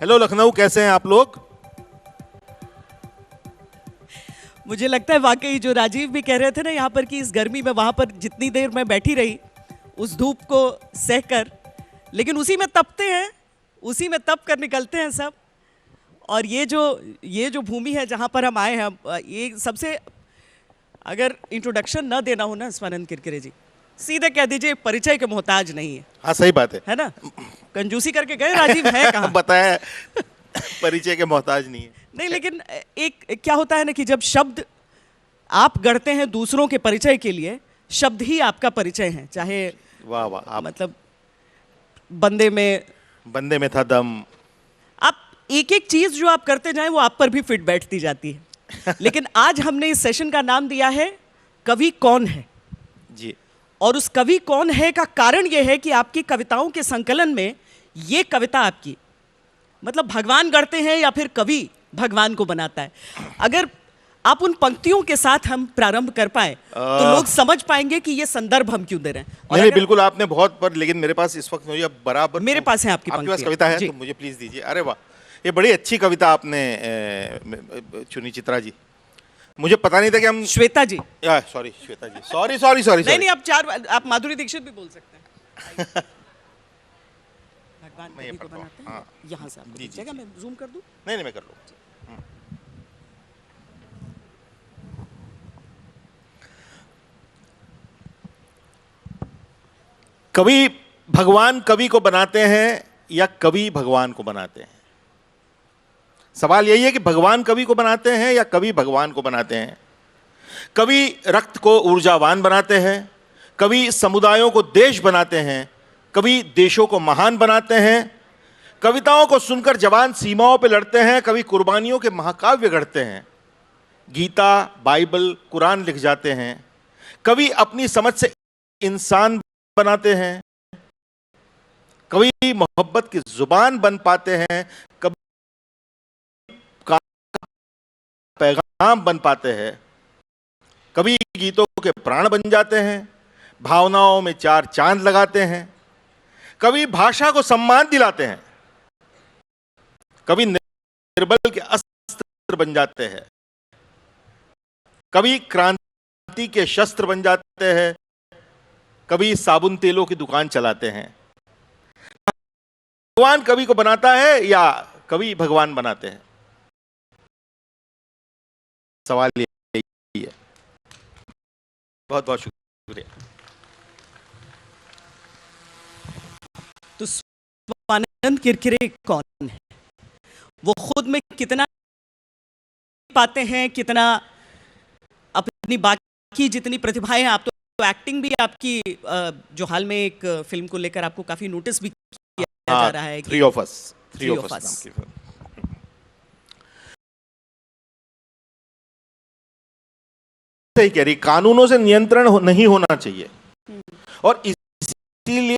Hello Lucknow, कैसे हैं आप लोग? मुझे लगता है वाकई जो राजीव भी कह रहे थे ना यहाँ पर कि इस गर्मी में वहाँ पर जितनी देर मैं बैठी रही उस धूप को सहकर, लेकिन उसी में तपते हैं, उसी में तप कर निकलते हैं सब। और ये जो भूमि है जहाँ पर हम आए हैं, ये सबसे अगर इंट्रोडक्शन न देना हो ना स्वानंद किरकिरे जी, सीधे कह दीजिए परिचय के मोहताज नहीं है। हाँ सही बात है ना? कंजूसी करके गए राजीव, है कहाँ? बताया परिचय के मोहताज नहीं है। नहीं, लेकिन एक क्या होता है ना कि जब शब्द आप गढ़ते हैं दूसरों के परिचय के लिए, शब्द ही आपका परिचय है। चाहे वाह वाह, मतलब बंदे में था दम। आप एक एक चीज जो आप करते जाएं वो आप पर भी फिट बैठती जाती है। लेकिन आज हमने इस सेशन का नाम दिया है कवि कौन है जी। और उस कवि कौन है का कारण यह है कि आपकी कविताओं के संकलन में ये कविता आपकी मतलब भगवान गढ़ते हैं या फिर कवि भगवान को बनाता है। अगर आप उन पंक्तियों के साथ हम प्रारंभ कर पाए तो लोग समझ पाएंगे कि ये संदर्भ हम क्यों दे रहे हैं। और नहीं, बिल्कुल आपने बहुत, पर लेकिन मेरे पास इस वक्त मुझे बराबर मेरे पास है आपके पास कविता है तो मुझे प्लीज दीजिए। अरे वाह, ये बड़ी अच्छी कविता आपने चुनी चित्रा जी। मुझे पता नहीं था कि हम श्वेता जी, सॉरी श्वेता जी, सॉरी नहीं आप माधुरी दीक्षित भी बोल सकते हैं। भगवान कवि को बनाते हैं। यहाँ से आपको दिखेगा, मैं जूम कर दूं? नहीं मैं कर लूँ। कवि भगवान कवि को बनाते हैं या कवि भगवान को बनाते हैं? सवाल यही है कि भगवान कवि को बनाते हैं या कवि भगवान को बनाते हैं। कवि रक्त को ऊर्जावान बनाते हैं, कवि समुदायों को देश बनाते हैं, कवि देशों को महान बनाते हैं, कविताओं को सुनकर जवान सीमाओं पर लड़ते हैं, कवि कुर्बानियों के महाकाव्य गढ़ते हैं, गीता बाइबल कुरान लिख जाते हैं, कवि अपनी समझ से इंसान बनाते हैं, कवि मोहब्बत की जुबान बन पाते हैं, कवि का पैगाम बन पाते हैं, कवि गीतों के प्राण बन जाते हैं, भावनाओं में चार चांद लगाते हैं, कवि भाषा को सम्मान दिलाते हैं, कवि निर्बल के अस्त्र बन जाते हैं, कवि क्रांति के शस्त्र बन जाते हैं, कवि साबुन तेलों की दुकान चलाते हैं। भगवान कवि को बनाता है या कवि भगवान बनाते हैं? सवाल यही है। बहुत बहुत शुक्रिया। तो स्वानंद किरकिरे कौन है? वो खुद में कितना पाते हैं, कितना अपनी बाकी जितनी प्रतिभाएं हैं। आप तो एक्टिंग भी आपकी जो हाल में एक फिल्म को लेकर आपको काफी नोटिस भी किया जा रहा है। थ्री ऑफ अस सही कह रही, कानूनों से नियंत्रण नहीं होना चाहिए और इसीलिए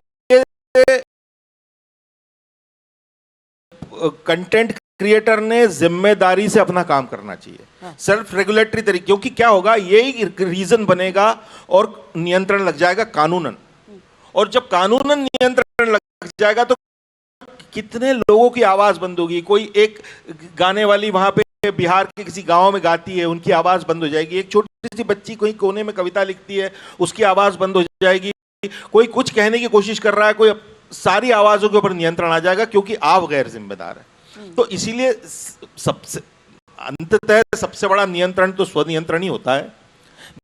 कंटेंट क्रिएटर ने जिम्मेदारी से अपना काम करना चाहिए। सेल्फ रेगुलेटरी तरीके, क्योंकि क्या होगा, यही रीजन बनेगा और नियंत्रण लग जाएगा कानूनन। और जब कानूनन नियंत्रण लग जाएगा तो कितने लोगों की आवाज बंद होगी। कोई एक गाने वाली वहां पे बिहार के किसी गांव में गाती है, उनकी आवाज बंद हो जाएगी। एक छोटी सी बच्ची कोई कोने में कविता लिखती है, उसकी आवाज बंद हो जाएगी। कोई कुछ कहने की कोशिश कर रहा है, कोई, सारी आवाजों के ऊपर नियंत्रण आ जाएगा क्योंकि आप गैर जिम्मेदार है। तो इसीलिए सबसे अंततः सबसे बड़ा नियंत्रण तो स्वनियंत्रण ही होता है।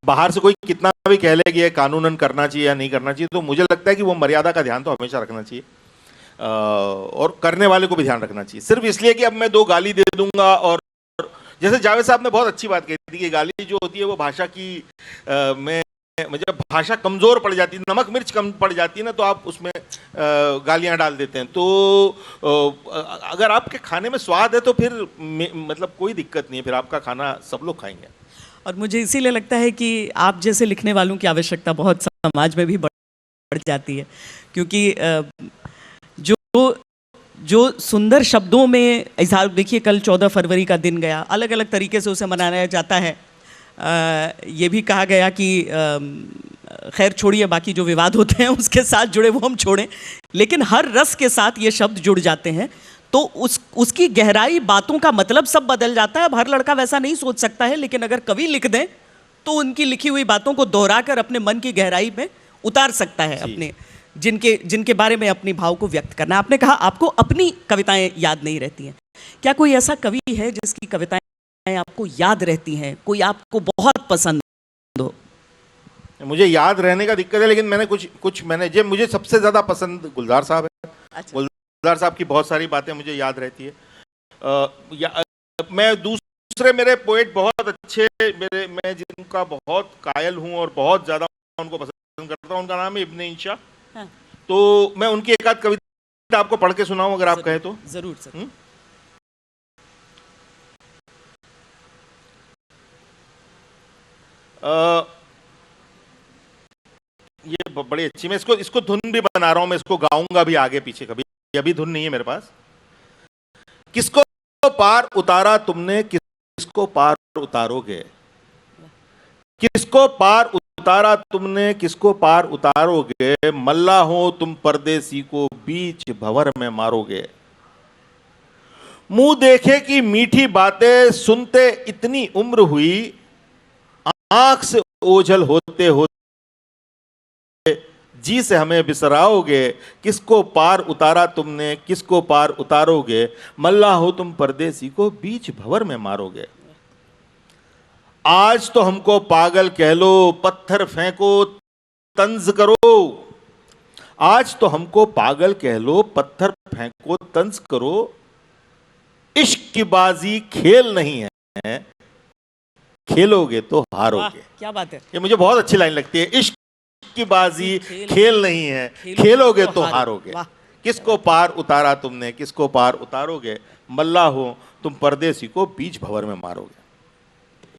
बाहर से कोई कितना भी कह ले कि ये कानूनन करना चाहिए या नहीं करना चाहिए, तो मुझे लगता है कि वो मर्यादा का ध्यान तो हमेशा रखना चाहिए और करने वाले को भी ध्यान रखना चाहिए। सिर्फ इसलिए कि अब मैं दो गाली दे दूंगा, और जैसे जावेद साहब ने बहुत अच्छी बात कही थी कि गाली जो होती है वो भाषा की में मुझे भाषा कमजोर पड़ जाती है, नमक मिर्च कम पड़ जाती है ना, तो आप उसमें गालियां डाल देते हैं। तो अगर आपके खाने में स्वाद है तो फिर मतलब कोई दिक्कत नहीं है, फिर आपका खाना सब लोग खाएंगे। और मुझे इसीलिए लगता है कि आप जैसे लिखने वालों की आवश्यकता बहुत समाज में भी बढ़ जाती है, क्योंकि जो सुंदर शब्दों में इज़हार, देखिए कल 14 फरवरी का दिन गया, अलग अलग तरीके से उसे मनाया जाता है। ये भी कहा गया कि खैर छोड़िए, बाकी जो विवाद होते हैं उसके साथ जुड़े वो हम छोड़ें, लेकिन हर रस के साथ ये शब्द जुड़ जाते हैं। तो उसकी गहराई, बातों का मतलब सब बदल जाता है। अब हर लड़का वैसा नहीं सोच सकता है, लेकिन अगर कवि लिख दें तो उनकी लिखी हुई बातों को दोहराकर अपने मन की गहराई में उतार सकता है, अपने जिनके बारे में अपनी भाव को व्यक्त करना। आपने कहा आपको अपनी कविताएं याद नहीं रहती हैं, क्या कोई ऐसा कवि है जिसकी कविताएं आपको याद रहती हैं, कोई आपको बहुत पसंद हो? मुझे याद रहने का दिक्कत है, लेकिन मैंने कुछ मुझे सबसे ज्यादा पसंद गुलजार साहब है। अच्छा। गुलजार साहब की बहुत सारी बातें मुझे याद रहती है। मैं दूसरे मेरे पोएट बहुत अच्छे, मैं जिनका बहुत कायल हूं और बहुत ज्यादा उनको पसंद करता हूं, उनका नाम है इब्न इंशा। हाँ। तो मैं उनकी एक आध कविता आपको पढ़ के सुनाऊं अगर आप कहें तो। जरूर सर। ये बड़ी अच्छी, मैं इसको धुन भी बना रहा हूं, मैं इसको गाऊंगा भी आगे पीछे कभी, अभी धुन नहीं है मेरे पास। किसको पार उतारा तुमने, किसको पार उतारोगे, किसको पार उतारा तुमने, किसको पार उतारोगे, मल्ला हो तुम परदेसी को बीच भंवर में मारोगे। मुंह देखे की मीठी बातें सुनते इतनी उम्र हुई, आंख से ओझल होते होते जी से हमें बिसराओगे। किसको पार उतारा तुमने, किसको पार उतारोगे, मल्ला हो तुम परदेसी को बीच भंवर में मारोगे। आज तो हमको पागल कह लो, पत्थर फेंको तंज करो। आज तो हमको पागल कह लो, पत्थर फेंको तंज करो। इश्क की बाजी खेल नहीं है, खेलोगे तो हारोगे। क्या बात है, ये मुझे बहुत अच्छी लाइन लगती है। इश्क की बाजी खेल नहीं है, खेलोगे तो हारोगे। किसको पार उतारा तुमने, किसको पार उतारोगे, मल्ला हो तुम परदेसी को बीच भंवर में मारोगे।